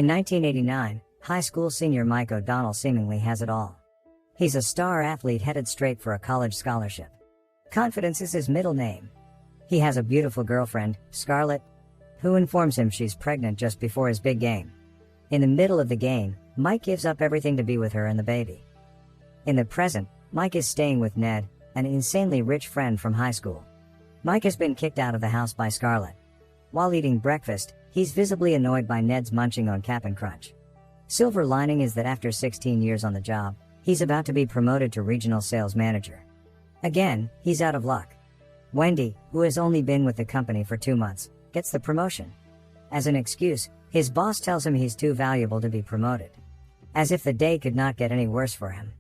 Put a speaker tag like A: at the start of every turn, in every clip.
A: In 1989, high school senior Mike O'Donnell seemingly has it all. He's a star athlete headed straight for a college scholarship. Confidence is his middle name. He has a beautiful girlfriend, Scarlett, who informs him she's pregnant just before his big game. In the middle of the game, Mike gives up everything to be with her and the baby. In the present, Mike is staying with Ned, an insanely rich friend from high school. Mike has been kicked out of the house by Scarlett. While eating breakfast, he's visibly annoyed by Ned's munching on Cap'n Crunch. Silver lining is that after 16 years on the job, he's about to be promoted to regional sales manager. Again, he's out of luck. Wendy, who has only been with the company for 2 months, gets the promotion. As an excuse, his boss tells him he's too valuable to be promoted. As if the day could not get any worse for him.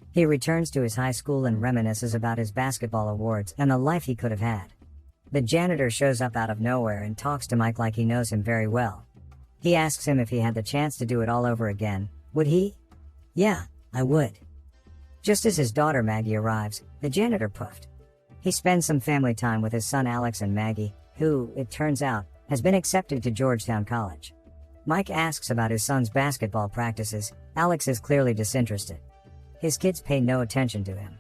A: He returns to his high school and reminisces about his basketball awards and the life he could have had. The janitor shows up out of nowhere and talks to Mike like he knows him very well. He asks him if he had the chance to do it all over again, would he? Yeah, I would. Just as his daughter Maggie arrives, the janitor puffed. He spends some family time with his son Alex and Maggie, who, it turns out, has been accepted to Georgetown College. Mike asks about his son's basketball practices. Alex is clearly disinterested. His kids pay no attention to him.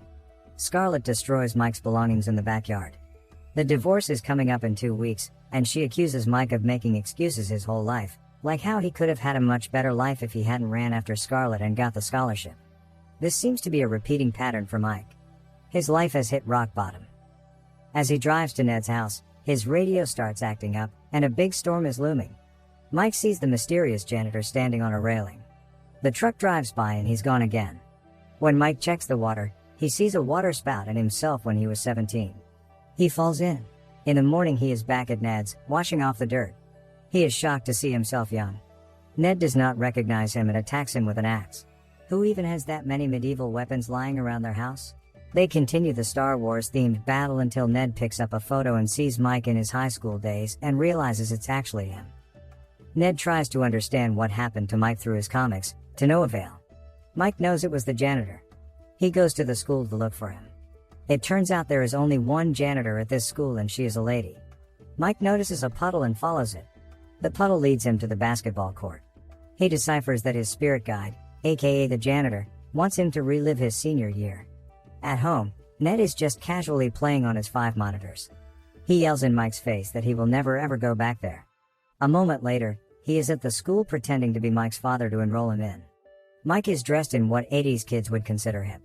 A: Scarlett destroys Mike's belongings in the backyard. The divorce is coming up in 2 weeks, and she accuses Mike of making excuses his whole life, like how he could have had a much better life if he hadn't ran after Scarlett and got the scholarship. This seems to be a repeating pattern for Mike. His life has hit rock bottom. As he drives to Ned's house, his radio starts acting up, and a big storm is looming. Mike sees the mysterious janitor standing on a railing. The truck drives by and he's gone again. When Mike checks the water, he sees a water spout and himself when he was 17. He falls in. In the morning he is back at Ned's, washing off the dirt. He is shocked to see himself young. Ned does not recognize him and attacks him with an axe. Who even has that many medieval weapons lying around their house? They continue the Star Wars-themed battle until Ned picks up a photo and sees Mike in his high school days and realizes it's actually him. Ned tries to understand what happened to Mike through his comics, to no avail. Mike knows it was the janitor. He goes to the school to look for him. It turns out there is only one janitor at this school and she is a lady. Mike notices a puddle and follows it. The puddle leads him to the basketball court. He deciphers that his spirit guide, aka the janitor, wants him to relive his senior year. At home, Ned is just casually playing on his 5 monitors. He yells in Mike's face that he will never ever go back there. A moment later, he is at the school pretending to be Mike's father to enroll him in. Mike is dressed in what 80s kids would consider hip.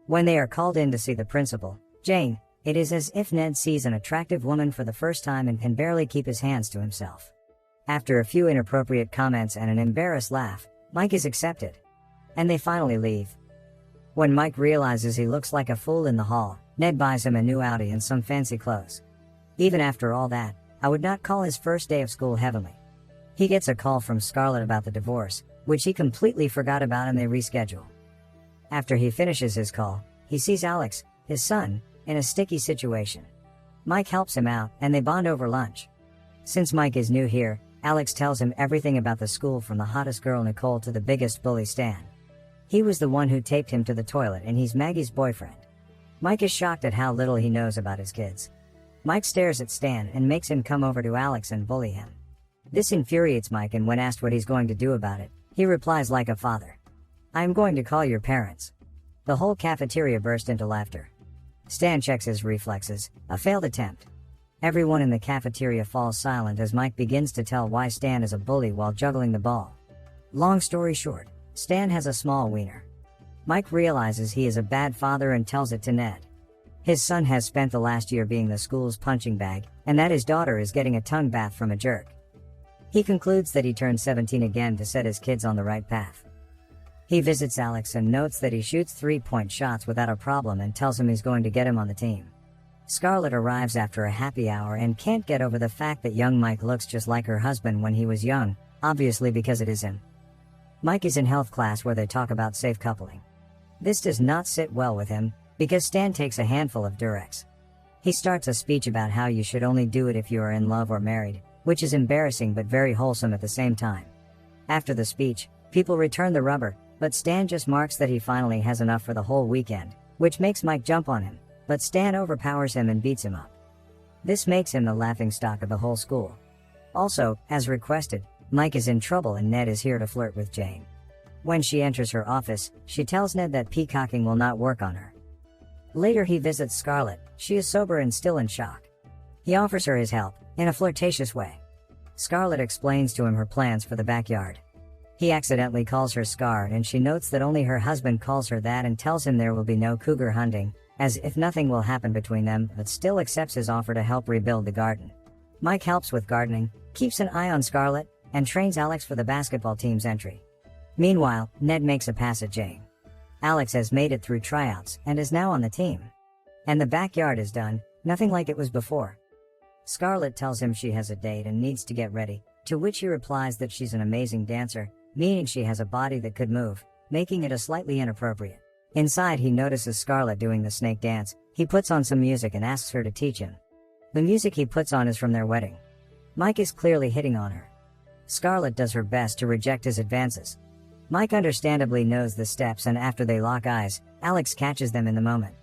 A: When they are called in to see the principal, Jane, it is as if Ned sees an attractive woman for the first time and can barely keep his hands to himself. After a few inappropriate comments and an embarrassed laugh, Mike is accepted. And they finally leave. When Mike realizes he looks like a fool in the hall, Ned buys him a new Audi and some fancy clothes. Even after all that, I would not call his first day of school heavenly. He gets a call from Scarlett about the divorce, which he completely forgot about, and they reschedule. After he finishes his call, he sees Alex, his son, in a sticky situation. Mike helps him out, and they bond over lunch. Since Mike is new here, Alex tells him everything about the school, from the hottest girl Nicole to the biggest bully Stan. He was the one who taped him to the toilet and he's Maggie's boyfriend. Mike is shocked at how little he knows about his kids. Mike stares at Stan and makes him come over to Alex and bully him. This infuriates Mike, and when asked what he's going to do about it, he replies like a father. "I am going to call your parents." The whole cafeteria burst into laughter. Stan checks his reflexes, a failed attempt. Everyone in the cafeteria falls silent as Mike begins to tell why Stan is a bully while juggling the ball. Long story short, Stan has a small wiener. Mike realizes he is a bad father and tells it to Ned. His son has spent the last year being the school's punching bag, and that his daughter is getting a tongue bath from a jerk. He concludes that he turned 17 again to set his kids on the right path. He visits Alex and notes that he shoots 3-point shots without a problem and tells him he's going to get him on the team. Scarlett arrives after a happy hour and can't get over the fact that young Mike looks just like her husband when he was young, obviously because it is him. Mike is in health class where they talk about safe coupling. This does not sit well with him, because Stan takes a handful of Durex. He starts a speech about how you should only do it if you are in love or married, which is embarrassing but very wholesome at the same time. After the speech, people return the rubber, but Stan just marks that he finally has enough for the whole weekend, which makes Mike jump on him, but Stan overpowers him and beats him up. This makes him the laughingstock of the whole school. Also, as requested, Mike is in trouble and Ned is here to flirt with Jane. When she enters her office, she tells Ned that peacocking will not work on her. Later he visits Scarlett. She is sober and still in shock. He offers her his help, in a flirtatious way. Scarlett explains to him her plans for the backyard. He accidentally calls her Scar and she notes that only her husband calls her that and tells him there will be no cougar hunting, as if nothing will happen between them, but still accepts his offer to help rebuild the garden. Mike helps with gardening, keeps an eye on Scarlett, and trains Alex for the basketball team's entry. Meanwhile, Ned makes a pass at Jane. Alex has made it through tryouts and is now on the team. And the backyard is done, nothing like it was before. Scarlett tells him she has a date and needs to get ready, to which he replies that she's an amazing dancer, meaning she has a body that could move, making it a slightly inappropriate. Inside he notices Scarlett doing the snake dance. He puts on some music and asks her to teach him. The music he puts on is from their wedding. Mike is clearly hitting on her. Scarlett does her best to reject his advances. Mike understandably knows the steps, and after they lock eyes, Alex catches them in the moment.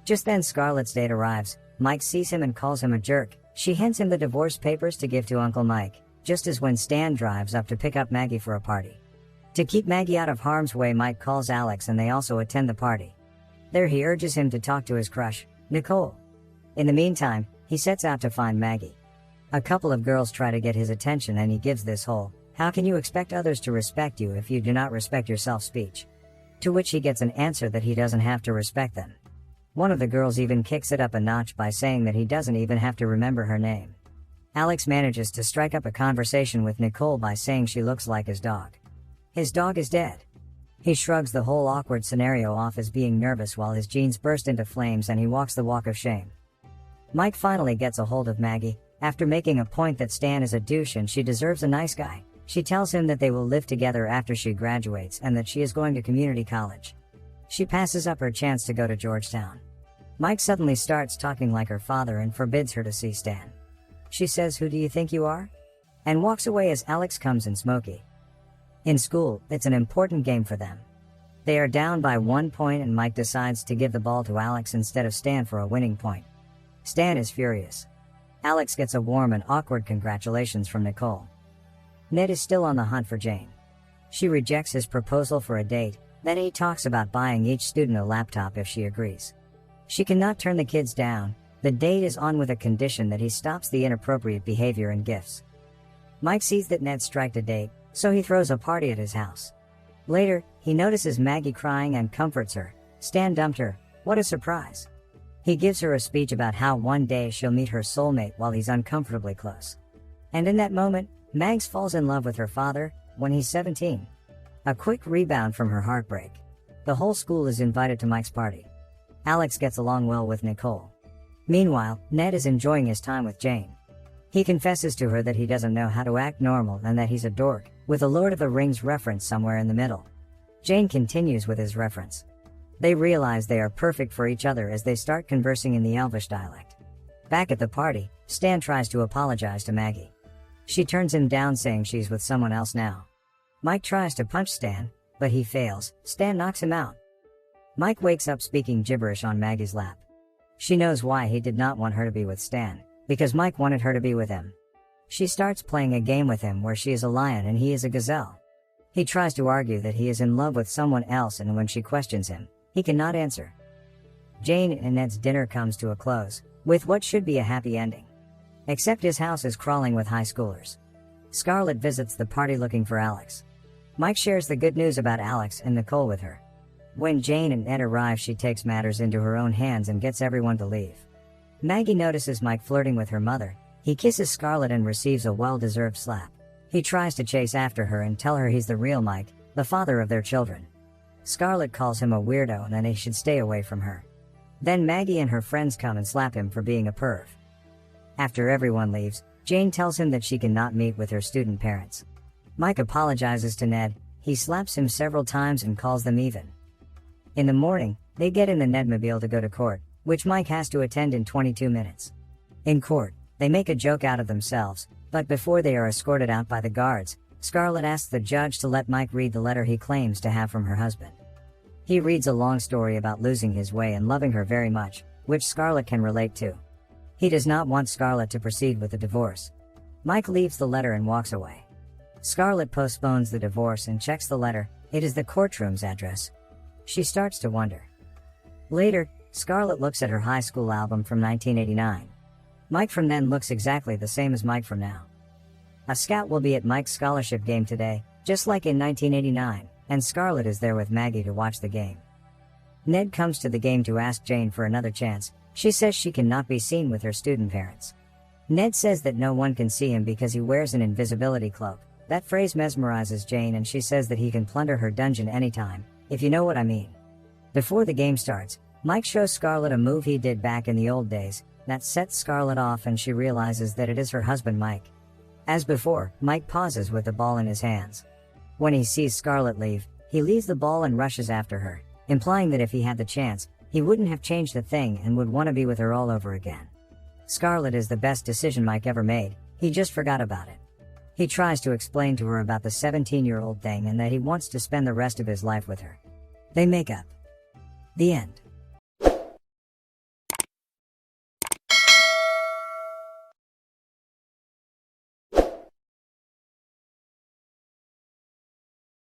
A: Just then Scarlett's date arrives. Mike sees him and calls him a jerk. She hands him the divorce papers to give to Uncle Mike, just as when Stan drives up to pick up Maggie for a party. To keep Maggie out of harm's way, Mike calls Alex and they also attend the party. There he urges him to talk to his crush, Nicole. In the meantime, he sets out to find Maggie. A couple of girls try to get his attention and he gives this whole, "How can you expect others to respect you if you do not respect yourself?" speech. To which he gets an answer that he doesn't have to respect them. One of the girls even kicks it up a notch by saying that he doesn't even have to remember her name. Alex manages to strike up a conversation with Nicole by saying she looks like his dog. His dog is dead. He shrugs the whole awkward scenario off as being nervous while his jeans burst into flames and he walks the walk of shame. Mike finally gets a hold of Maggie. After making a point that Stan is a douche and she deserves a nice guy, she tells him that they will live together after she graduates and that she is going to community college. She passes up her chance to go to Georgetown. Mike suddenly starts talking like her father and forbids her to see Stan. She says, "Who do you think you are?" and walks away as Alex comes in smoky. In school, it's an important game for them. They are down by 1 point and Mike decides to give the ball to Alex instead of Stan for a winning point. Stan is furious. Alex gets a warm and awkward congratulations from Nicole. Ned is still on the hunt for Jane. She rejects his proposal for a date, then he talks about buying each student a laptop if she agrees. She cannot turn the kids down. The date is on with a condition that he stops the inappropriate behavior and gifts. Mike sees that Ned striked a date, so he throws a party at his house. Later, he notices Maggie crying and comforts her. Stan dumped her. What a surprise. He gives her a speech about how one day she'll meet her soulmate while he's uncomfortably close. And in that moment, Mags falls in love with her father, when he's 17. A quick rebound from her heartbreak. The whole school is invited to Mike's party. Alex gets along well with Nicole. Meanwhile, Ned is enjoying his time with Jane. He confesses to her that he doesn't know how to act normal and that he's a dork, with a Lord of the Rings reference somewhere in the middle. Jane continues with his reference. They realize they are perfect for each other as they start conversing in the Elvish dialect. Back at the party, Stan tries to apologize to Maggie. She turns him down saying she's with someone else now. Mike tries to punch Stan, but he fails. Stan knocks him out. Mike wakes up speaking gibberish on Maggie's lap. She knows why he did not want her to be with Stan, because Mike wanted her to be with him. She starts playing a game with him where she is a lion and he is a gazelle. He tries to argue that he is in love with someone else, and when she questions him, he cannot answer. Jane and Ned's dinner comes to a close, with what should be a happy ending. Except his house is crawling with high schoolers. Scarlett visits the party looking for Alex. Mike shares the good news about Alex and Nicole with her. When Jane and Ned arrive, she takes matters into her own hands and gets everyone to leave. Maggie notices Mike flirting with her mother. He kisses Scarlett and receives a well-deserved slap. He tries to chase after her and tell her he's the real Mike, the father of their children. Scarlett calls him a weirdo and that he should stay away from her. Then Maggie and her friends come and slap him for being a perv. After everyone leaves, Jane tells him that she cannot meet with her student parents. Mike apologizes to Ned. He slaps him several times and calls them even. In the morning, they get in the Nedmobile to go to court, which Mike has to attend in 22 minutes. In court, they make a joke out of themselves, but before they are escorted out by the guards, Scarlett asks the judge to let Mike read the letter he claims to have from her husband. He reads a long story about losing his way and loving her very much, which Scarlett can relate to. He does not want Scarlett to proceed with the divorce. Mike leaves the letter and walks away. Scarlett postpones the divorce and checks the letter. It is the courtroom's address. She starts to wonder. Later, Scarlett looks at her high school album from 1989. Mike from then looks exactly the same as Mike from now. A scout will be at Mike's scholarship game today, just like in 1989, and Scarlett is there with Maggie to watch the game. Ned comes to the game to ask Jane for another chance. She says she cannot be seen with her student parents. Ned says that no one can see him because he wears an invisibility cloak. That phrase mesmerizes Jane and she says that he can plunder her dungeon anytime, if you know what I mean. Before the game starts, Mike shows Scarlett a move he did back in the old days that sets Scarlett off and she realizes that it is her husband Mike. As before, Mike pauses with the ball in his hands. When he sees Scarlett leave, he leaves the ball and rushes after her, implying that if he had the chance, he wouldn't have changed a thing and would want to be with her all over again. Scarlett is the best decision Mike ever made, he just forgot about it. He tries to explain to her about the 17-year-old thing and that he wants to spend the rest of his life with her. They make up. The end.